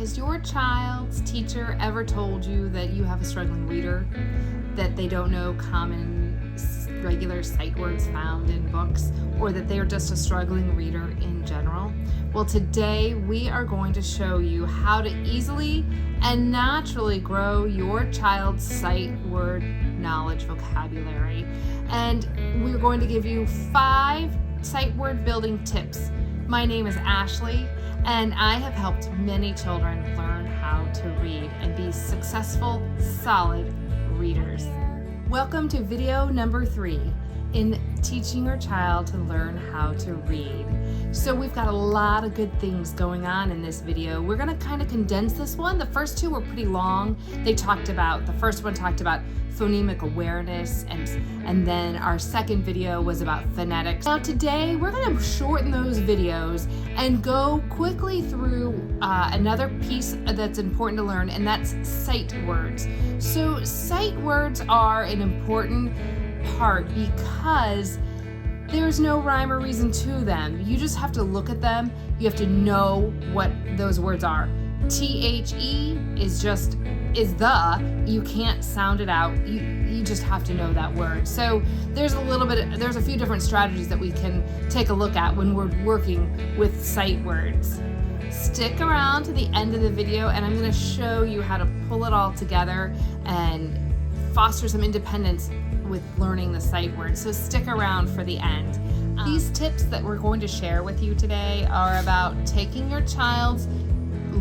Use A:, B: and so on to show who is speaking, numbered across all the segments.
A: Has your child's teacher ever told you that you have a struggling reader, that they don't know common regular sight words found in books, or that they're just a struggling reader in general? Well, today we are going to show you how to easily and naturally grow your child's sight word knowledge vocabulary. And we're going to give you 5 sight word building tips. My name is Ashley, and I have helped many children learn how to read and be successful, solid readers. Welcome to video number 3 in teaching your child to learn how to read. So we've got a lot of good things going on in this video. We're going to kind of condense this one. The first 2 were pretty long. The first one talked about phonemic awareness, and then our second video was about phonetics. Now today we're going to shorten those videos and go quickly through another piece that's important to learn, and that's sight words. So sight words are an important part because there's no rhyme or reason to them. You just have to look at them. You have to know what those words are. THE is the, you can't sound it out. You just have to know that word. So there's a few different strategies that we can take a look at when we're working with sight words. Stick around to the end of the video and I'm going to show you how to pull it all together and foster some independence with learning the sight words. So stick around for the end. These tips that we're going to share with you today are about taking your child's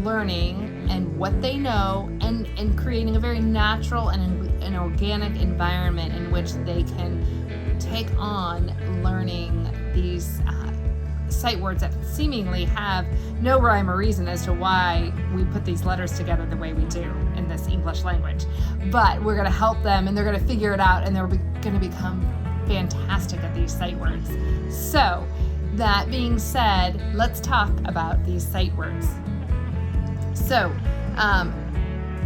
A: learning and what they know and creating a very natural and an organic environment in which they can take on learning these sight words that seemingly have no rhyme or reason as to why we put these letters together the way we do in this English language. But we're going to help them and they're going to figure it out and they're going to become fantastic at these sight words. So that being said, let's talk about these sight words. So,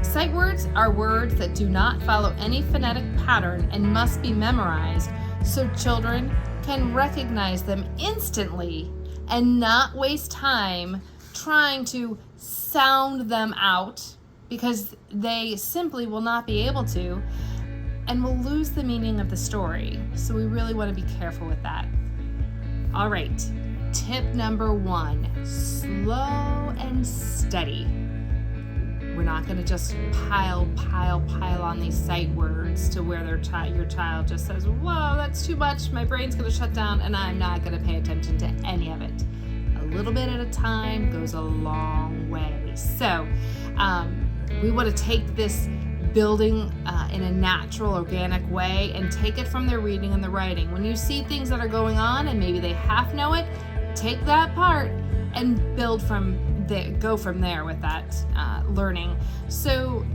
A: sight words are words that do not follow any phonetic pattern and must be memorized so children can recognize them instantly and not waste time trying to sound them out, because they simply will not be able to and will lose the meaning of the story. So we really want to be careful with that. All right, tip number 1, slow and steady. We're not going to just pile on these sight words to where your child just says, whoa, that's too much, my brain's going to shut down and I'm not going to pay attention to any of it. A little bit at a time goes a long way. So we want to take this building in a natural, organic way and take it from their reading and the writing. When you see things that are going on and maybe they half know it, take that part and go from there with that learning. So,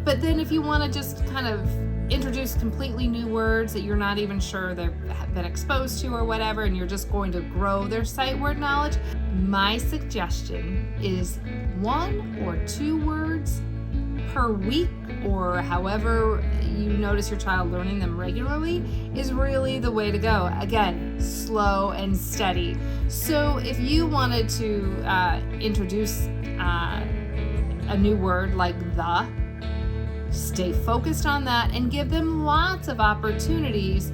A: but then if you want to just kind of introduce completely new words that you're not even sure they've been exposed to or whatever, and you're just going to grow their sight word knowledge, my suggestion is 1 or 2 words per week, or however you notice your child learning them regularly, is really the way to go. Again, slow and steady. So if you wanted to introduce a new word like the, stay focused on that and give them lots of opportunities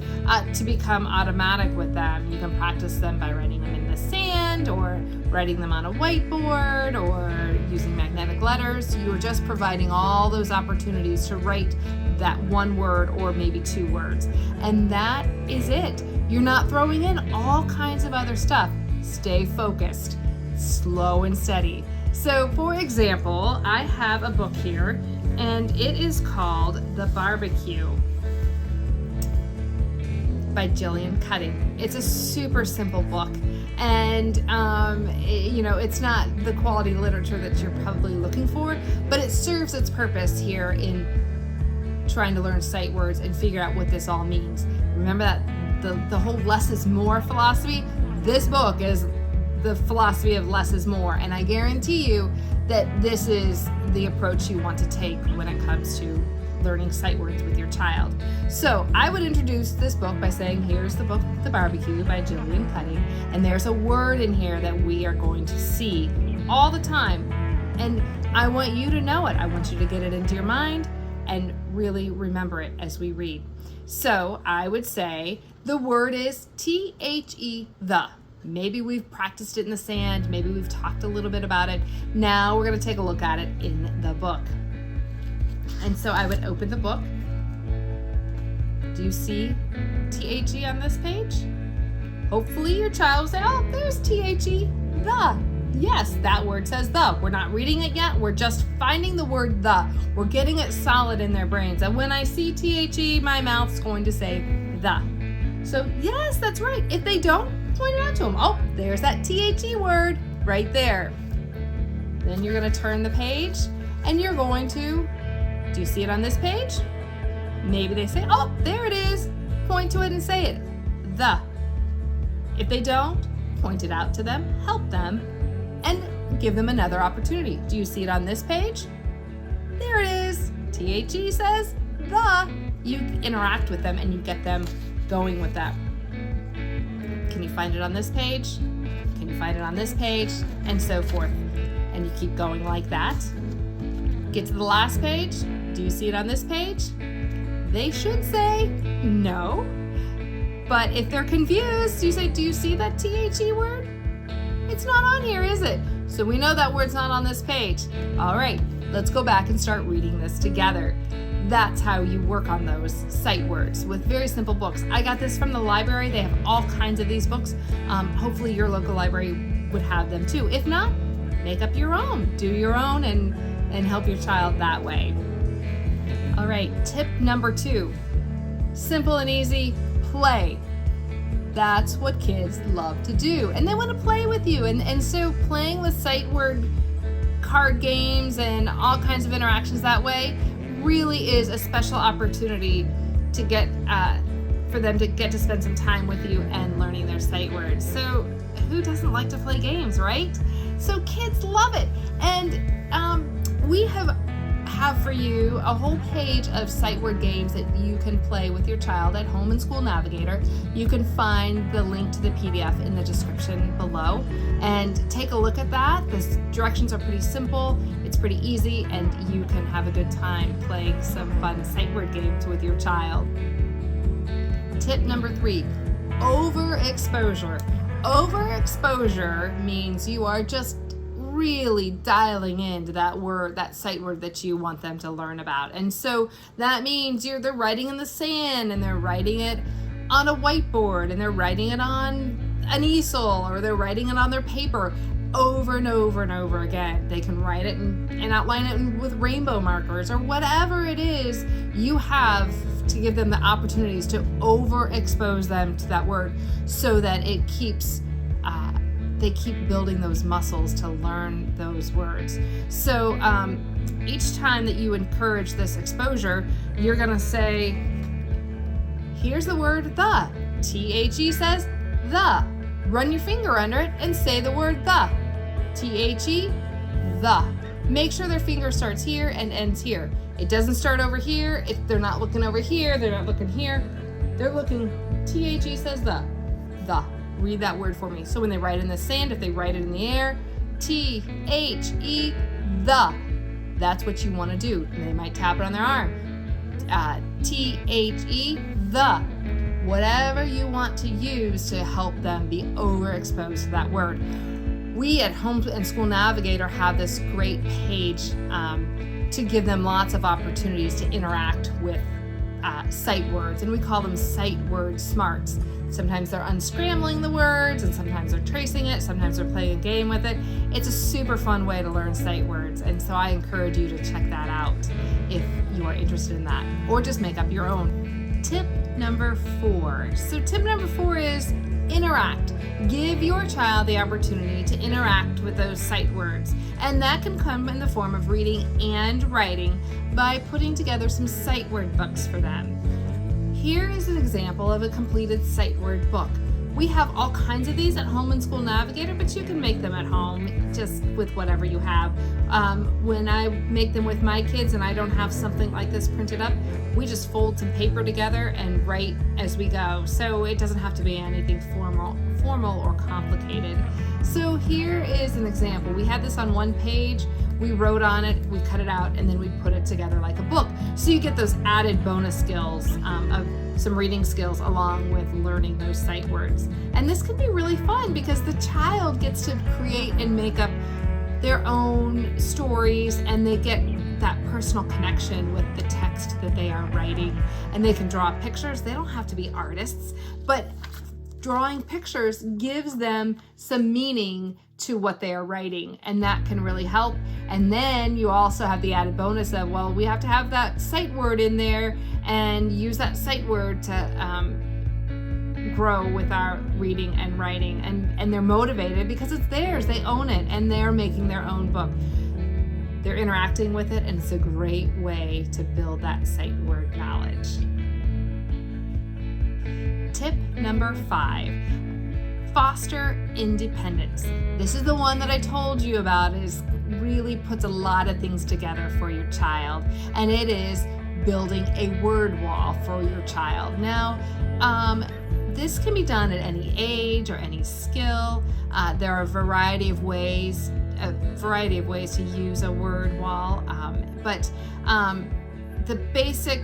A: to become automatic with them. You can practice them by writing them in the sand or writing them on a whiteboard or using magnetic letters. You are just providing all those opportunities to write that 1 word or maybe 2 words. And that is it. You're not throwing in all kinds of other stuff. Stay focused, slow and steady. So for example, I have a book here and it is called The Barbecue by 𝐈𝐧𝐬𝐭𝐚𝐦. It's a super simple book, and it's not the quality literature that you're probably looking for, but it serves its purpose here in trying to learn sight words and figure out what this all means. Remember that the whole less is more philosophy? This book is the philosophy of less is more, and I guarantee you that this is the approach you want to take when it comes to learning sight words with your child. So I would introduce this book by saying, here's the book, The Barbecue by 𝐈𝐧𝐬𝐭𝐚𝐦, and there's a word in here that we are going to see all the time And I want you to know it. I want you to get it into your mind and really remember it as we read. So I would say the word is T-H-E, the. Maybe we've practiced it in the sand. Maybe we've talked a little bit about it. Now we're going to take a look at it in the book. And so I would open the book. Do you see T-H-E on this page? Hopefully your child will say, oh, there's T-H-E, the. Yes, that word says the. We're not reading it yet. We're just finding the word the. We're getting it solid in their brains. And when I see T-H-E, my mouth's going to say the. So yes, that's right. If they don't, point it out to them. Oh, there's that T-H-E word right there. Then you're going to turn the page and you're going to, do you see it on this page? Maybe they say, oh, there it is. Point to it and say it, the. If they don't, point it out to them, help them, and give them another opportunity. Do you see it on this page? There it is. T-H-E says the. You interact with them and you get them going with that. Can you find it on this page? Can you find it on this page? And so forth. And you keep going like that. Get to the last page. Do you see it on this page? They should say no. But if they're confused, you say, do you see that T-H-E word? It's not on here, is it? So we know that word's not on this page. All right, let's go back and start reading this together. That's how you work on those sight words with very simple books. I got this from the library. They have all kinds of these books. Hopefully your local library would have them too. If not, make up your own. Do your own and help your child that way. All right, tip number 2. Simple and easy, play. That's what kids love to do. And they want to play with you. And so playing with sight word card games and all kinds of interactions that way really is a special opportunity to get for them to get to spend some time with you and learning their sight words. So who doesn't like to play games, right? So kids love it. And we have for you a whole page of sight word games that you can play with your child at home in School Navigator. You can find the link to the PDF in the description below and take a look at that. The directions are pretty simple, it's pretty easy, and you can have a good time playing some fun sight word games with your child. Tip number 3, overexposure. Overexposure means you are just really dialing into that word, that sight word that you want them to learn about. And so that means they're writing in the sand, and they're writing it on a whiteboard, and they're writing it on an easel, or they're writing it on their paper over and over and over again. They can write it and outline it with rainbow markers or whatever it is you have to give them the opportunities to overexpose them to that word so that it keeps they keep building those muscles to learn those words. So each time that you encourage this exposure, you're gonna say, here's the word the. T-H-E says the. Run your finger under it and say the word the. T-H-E, the. Make sure their finger starts here and ends here. It doesn't start over here. If they're not looking over here, they're not looking here. They're looking, T-H-E says the. Read that word for me. So when they write in the sand, if they write it in the air, T-H-E, the. That's what you want to do. And they might tap it on their arm. T-H-E, the. Whatever you want to use to help them be overexposed to that word. We at Home and School Navigator have this great page to give them lots of opportunities to interact with sight words, and we call them sight word smarts. Sometimes they're unscrambling the words, and sometimes they're tracing it, sometimes they're playing a game with it. It's a super fun way to learn sight words, and so I encourage you to check that out if you are interested in that, or just make up your own. Tip number 4. So tip number 4 is interact. Give your child the opportunity to interact with those sight words, and that can come in the form of reading and writing by putting together some sight word books for them. Here is an example of a completed sight word book. We have all kinds of these at Home and School Navigator, but you can make them at home just with whatever you have. When I make them with my kids and I don't have something like this printed up, we just fold some paper together and write as we go. So it doesn't have to be anything formal or complicated. So here is an example. We had this on one page. we wrote on it, we cut it out, and then we put it together like a book. So you get those added bonus skills of some reading skills along with learning those sight words. And this can be really fun because the child gets to create and make up their own stories, and they get that personal connection with the text that they are writing, and they can draw pictures. They don't have to be artists, but drawing pictures gives them some meaning to what they are writing, and that can really help. And then you also have the added bonus of, well, we have to have that sight word in there and use that sight word to grow with our reading and writing, and they're motivated because it's theirs, they own it, and they're making their own book. They're interacting with it, and it's a great way to build that sight word knowledge. Tip number 5, foster independence. This is the one that I told you about, is really puts a lot of things together for your child, and it is building a word wall for your child. Now, this can be done at any age or any skill. There are a variety of ways to use a word wall, but the basic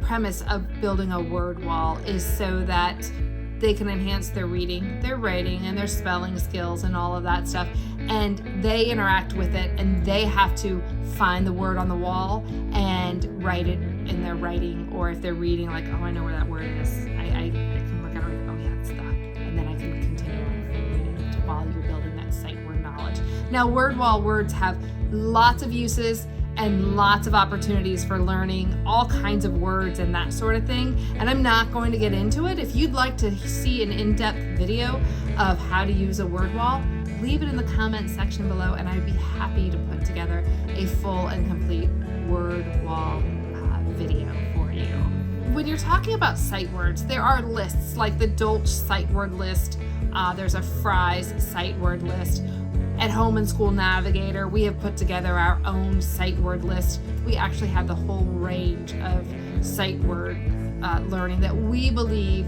A: premise of building a word wall is so that they can enhance their reading, their writing, and their spelling skills and all of that stuff, and they interact with it, and they have to find the word on the wall and write it in their writing, or if they're reading, like, oh, I know where that word is, I can look at it, oh yeah, it's that, and then I can continue on reading while you're building that sight word knowledge. Now, word wall words have lots of uses and lots of opportunities for learning all kinds of words and that sort of thing, and I'm not going to get into it. If you'd like to see an in-depth video of how to use a word wall, leave it in the comment section below, and I'd be happy to put together a full and complete word wall video for you. When you're talking about sight words, there are lists like the Dolch sight word list. There's a Fry's sight word list. At home in School Navigator, we have put together our own sight word list. We actually have the whole range of sight word learning that we believe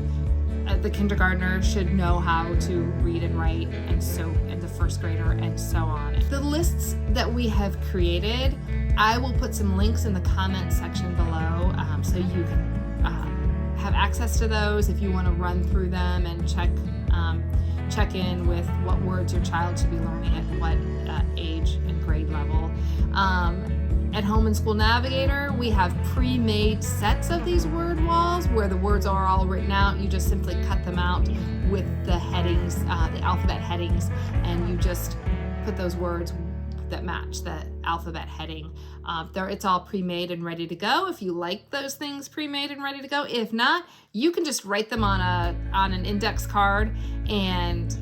A: the kindergartner should know how to read and write, and so in the first grader, and so on. The lists that we have created, I will put some links in the comment section below, so you can have access to those if you want to run through them and check in with what words your child should be learning at what age and grade level. At home in School Navigator, we have pre-made sets of these word walls where the words are all written out. You just simply cut them out with the headings, the alphabet headings, and you just put those words that match the alphabet heading. It's all pre-made and ready to go. If you like those things pre-made and ready to go, if not, you can just write them on an index card and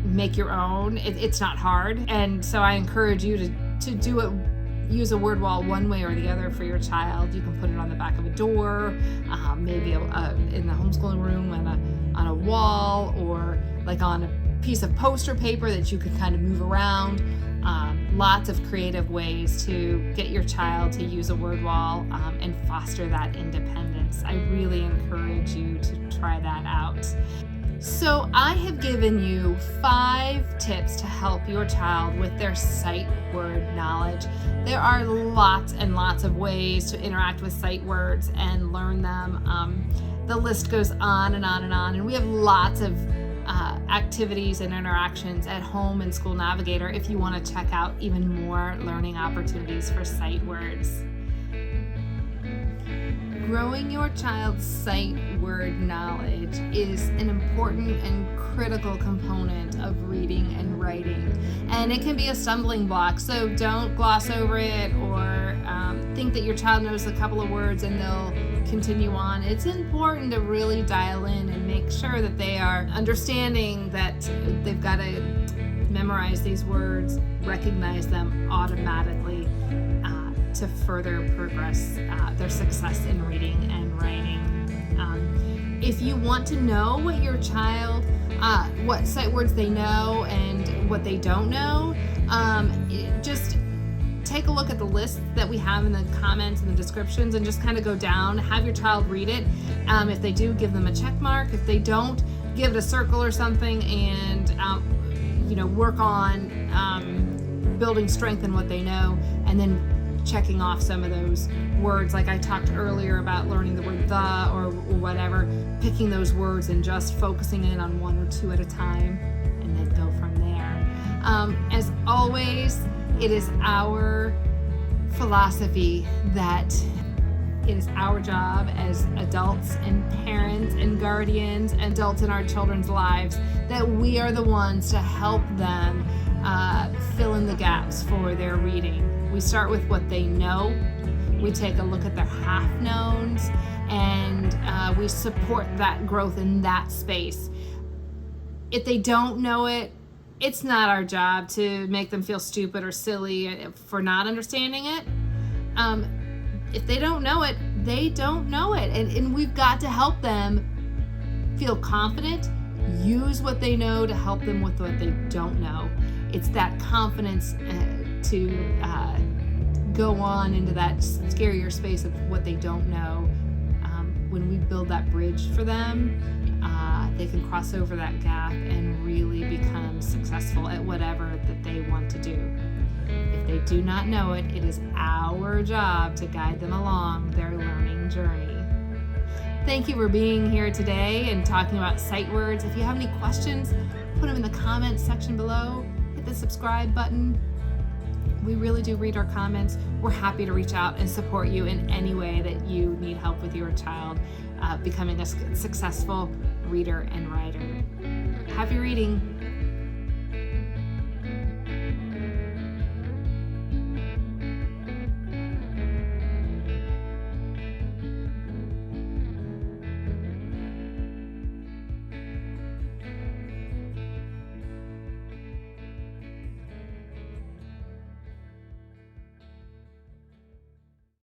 A: make your own. It's not hard, and so I encourage you to do it. Use a word wall one way or the other for your child. You can put it on the back of a door, maybe in the homeschooling room, on a wall, or like on a piece of poster paper that you could kind of move around. Lots of creative ways to get your child to use a word wall and foster that independence. I really encourage you to try that out. So I have given you 5 tips to help your child with their sight word knowledge. There are lots and lots of ways to interact with sight words and learn them. The list goes on and on and on, and we have lots of activities and interactions at home in School Navigator if you want to check out even more learning opportunities for sight words. Growing your child's sight word knowledge is an important and critical component of reading and writing, and it can be a stumbling block, so don't gloss over it or think that your child knows a couple of words and they'll continue on. It's important to really dial in and make sure that they are understanding that they've got to memorize these words, recognize them automatically, to further progress their success in reading and writing. If you want to know what your child, what sight words they know and what they don't know, just take a look at the list that we have in the comments and the descriptions, and just kind of go down, have your child read it. If they do, give them a check mark. If they don't, give it a circle or something, and work on building strength in what they know, and then checking off some of those words, like I talked earlier about learning the word the or whatever, picking those words and just focusing in on one or two at a time, and then go from there. As always, it is our philosophy that it is our job as adults and parents and guardians, adults in our children's lives, that we are the ones to help them fill in the gaps for their reading. We start with what they know. We take a look at their half-knowns, and we support that growth in that space. If they don't know it, it's not our job to make them feel stupid or silly for not understanding it. If they don't know it, they don't know it. And we've got to help them feel confident, use what they know to help them with what they don't know. It's that confidence to go on into that scarier space of what they don't know. When we build that bridge for them, they can cross over that gap and really become successful at whatever that they want to do. If they do not know it, it is our job to guide them along their learning journey. Thank you for being here today and talking about sight words. If you have any questions, put them in the comments section below. Hit the subscribe button. We really do read our comments. We're happy to reach out and support you in any way that you need help with your child becoming a successful reader and writer. Happy reading.